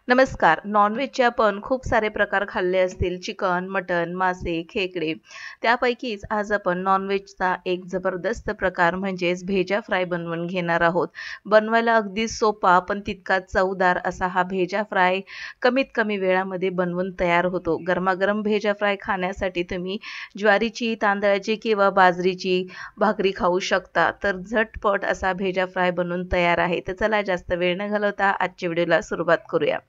नमस्कार. नॉन-व्हेजचे आपण खूप सारे प्रकार खाल्ले असतील. चिकन, मटण, मासे, खेकडे. त्यापैकीच आज आपण नॉन-व्हेजचा एक जबरदस्त प्रकार म्हणजेच भेजा फ्राय बनवून घेणार आहोत. बनवायला अगदी सोपा पण तितकाच चवदार असा हा भेजा फ्राय कमीत कमी वेळामध्ये बनवून तयार होतो. गरमागरम भेजा फ्राय खाण्यासाठी तुम्ही ज्वारीची, तांदळाची किंवा बाजरीची भाकरी खाऊ शकता. तर झटपट असा भेजा फ्राय बनवून तयार आहे. तर चला जास्त वेळ न घालवता आजच्या व्हिडिओला सुरुवात करूया.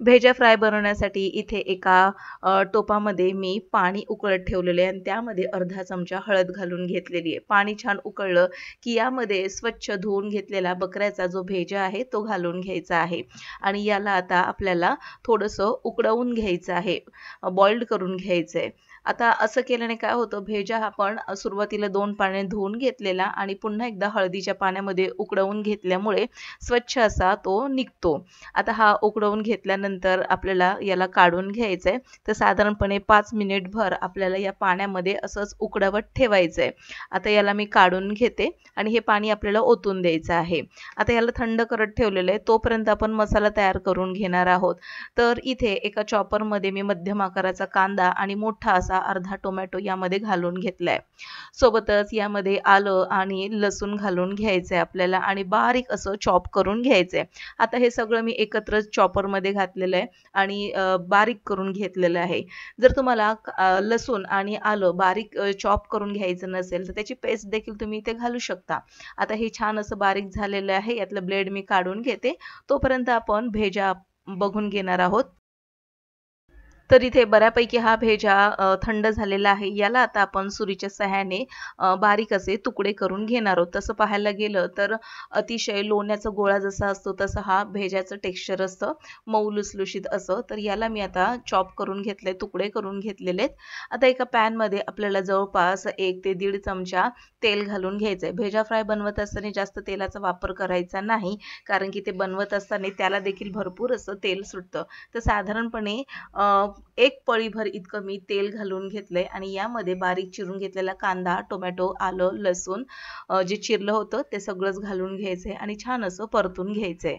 भेजा फ्राय बनवण्यासाठी इथे एका टोपामध्ये मी पाणी उकळत ठेवलेले आहे आणि त्यामध्ये अर्धा चमचा हळद घालून घेतलेली आहे. पाणी छान उकळलं की यामध्ये स्वच्छ धुवून घेतलेला बकऱ्याचा जो भेजा आहे तो घालून घ्यायचा आहे आणि याला आता आपल्याला थोडंसं उकडवून घ्यायचं आहे, बॉइल्ड करून घ्यायचं आहे. आता असं केल्याने काय होतं, भेजा आपण सुरुवातीला 2 पाण्याने धुवून घेतलेला आणि पुन्हा एकदा हळदीच्या पाण्यामध्ये उकडवून घेतल्यामुळे स्वच्छ असा तो निघतो. आता हा उकडवून घेतल्यानंतर आपल्याला याला काढून घ्यायचं आहे. तर साधारणपणे 5 मिनिटभर आपल्याला या पाण्यामध्ये असंच उकडवत ठेवायचं आहे. आता याला मी काढून घेते आणि हे पाणी आपल्याला ओतून द्यायचं आहे. आता याला थंड करत ठेवलेलं आहे. तोपर्यंत आपण मसाला तयार करून घेणार आहोत. तर इथे एका चॉपरमध्ये मी मध्यम आकाराचा कांदा आणि मोठा असा अर्धा टोमॅटो यामध्ये घालून घेतलाय. सोबतच यामध्ये आलं आणि लसूण घालून घ्यायचंय आपल्याला आणि बारीक असं चॉप करून घ्यायचंय. आता हे सगळं मी एकत्र चॉपरमध्ये घातलेलं आहे आणि बारीक करून घेतलेलं आहे. जर तुम्हाला लसूण आणि आलं बारीक चॉप करून घ्यायचं नसेल तर त्याची पेस्ट देखील तुम्ही इथे घालू शकता. आता हे छान असं बारीक झालेलं आहे. यातलं ब्लेड मी काढून घेते. तोपर्यंत आपण भेजा बघून घेणार आहोत. तर इथे बऱ्यापैकी हा भेजा थंड झालेला आहे. याला आता आपण सुरीच्या सहाय्याने बारीक असे तुकडे करून घेणार आहोत. तसं पाहायला गेलं तर अतिशय लोण्याचा गोळा जसा असतो तसं हा भेजाचं टेक्स्चर असतं, मऊ लुसलुशीत असं. तर याला मी आता चॉप करून घेतले, तुकडे करून घेतलेले आहेत. आता एका पॅनमध्ये आपल्याला जवळपास 1 ते 1.5 चमचा तेल घालून घ्यायचं आहे. भेजा फ्राय बनवत असताना जास्त तेलाचा वापर करायचा नाही, कारण की ते बनवत असताना त्याला देखील भरपूर असं तेल सुटतं. तर साधारणपणे 1 पळीभर इतकं मी तेल घालून घेतलंय आणि यामध्ये बारीक चिरून घेतलेला कांदा, टोमॅटो, आलं, लसूण जे चिरलं होतं ते सगळंच घालून घ्यायचंय आणि छान असं परतून घ्यायचंय.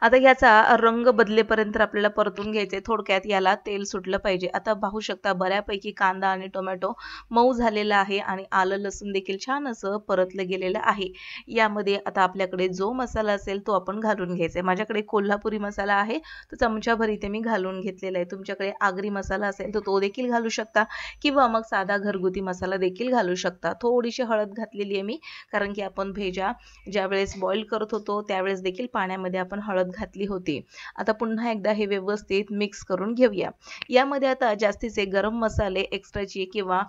आता याचा रंग बदलेपर्यंत आपल्याला परतून घ्यायचे. थोडक्यात याला तेल सुटलं पाहिजे. आता पाहू शकता बऱ्यापैकी कांदा आणि टोमॅटो मऊ झालेला आहे आणि आलं लसूण देखील छान असं परतलं गेलेलं आहे. यामध्ये आता आपल्याकडे जो मसाला असेल तो आपण घालून घ्यायचा आहे. माझ्याकडे कोल्हापुरी मसाला आहे, तो चमचाभर इथे मी घालून घेतलेला आहे. तुमच्याकडे आगरी मसाला असेल तर तो देखील घालू शकता किंवा मग साधा घरगुती मसाला देखील घालू शकता. थोडीशी हळद घातलेली आहे मी, कारण की आपण भेजा ज्यावेळेस बॉईल करत होतो त्यावेळेस देखील पाण्यामध्ये आपण हळद घातली होती. आता पुन्हा एकदा हे व्यवस्थित मिक्स करून घेऊया. यामध्ये आता जास्तीचे गरम मसाले एक्स्ट्राची किंवा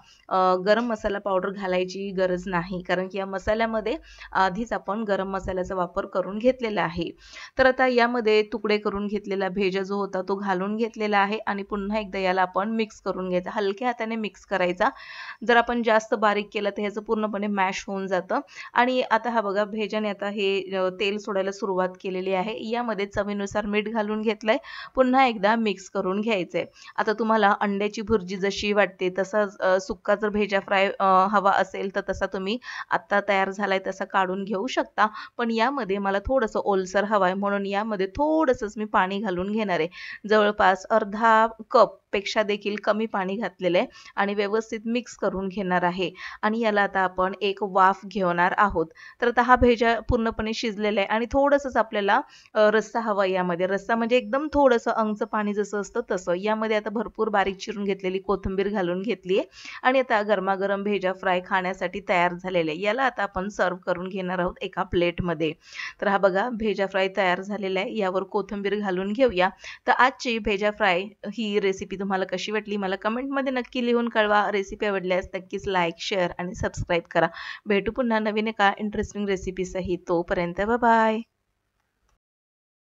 गरम मसाला पावडर घालायची गरज नाही, कारण की या मसाल्यामध्ये आधीच आपण गरम मसाल्याचा वापर करून घेतलेला आहे. तर आता यामध्ये तुकडे करून घेतलेला भेजा जो होता तो घालून घेतलेला आहे आणि पुन्हा एकदा याला आपण मिक्स करून घ्यायचा. हलक्या हाताने मिक्स करायचा. जर आपण जास्त बारीक केलं तर ह्याचं पूर्णपणे मॅश होऊन जातं. आणि आता हा बघा, भेजाने आता हे तेल सोडायला सुरुवात केलेली आहे. यामध्ये चवीनुसार मीठ घालून घेतलंय. पुन्हा एकदा मिक्स करून घ्यायचंय. आता तुम्हाला अंड्याची भुर्जी जशी वाटते तसा सुक्का जर भेजा फ्राय हवा असेल तर तसा तुम्ही आत्ता तयार झालाय तसा काढून घेऊ शकता. पण यामध्ये मला थोडंसं ओलसर हवाय म्हणून यामध्ये थोडंसंच मी पाणी घालून घेणार आहे. जवळपास अर्धा कप पेक्षा देखील कमी पाणी घातलेलं आहे आणि व्यवस्थित मिक्स करून घेणार आहे आणि याला आता आपण एक वाफ घेणार आहोत. तर आता हा भेजा पूर्णपणे शिजलेला आहे आणि थोडंसंच आपल्याला रस्सा हवा. यामध्ये रस्सा म्हणजे एकदम थोडंसं अंगचं पाणी जसं असतं तसं. यामध्ये आता भरपूर बारीक चिरून घेतलेली कोथिंबीर घालून घेतली आहे आणि आता गरमागरम भेजा फ्राय खाण्यासाठी तयार झालेले आहे. याला आता आपण सर्व करून घेणार आहोत एका प्लेटमध्ये. तर हा बघा, भेजा फ्राय तयार झालेला आहे. यावर कोथिंबीर घालून घेऊया. तर आजची भेजा फ्राय ही रेसिपी तुम्हाला कशी वाटली मला कमेंटमध्ये नक्की लिहून कळवा. रेसिपी आवडल्यास नक्कीच लाईक, शेअर आणि सबस्क्राईब करा. भेटू पुन्हा नवीन एका इंटरेस्टिंग रेसिपी सहित. तोपर्यंत बाय बाय.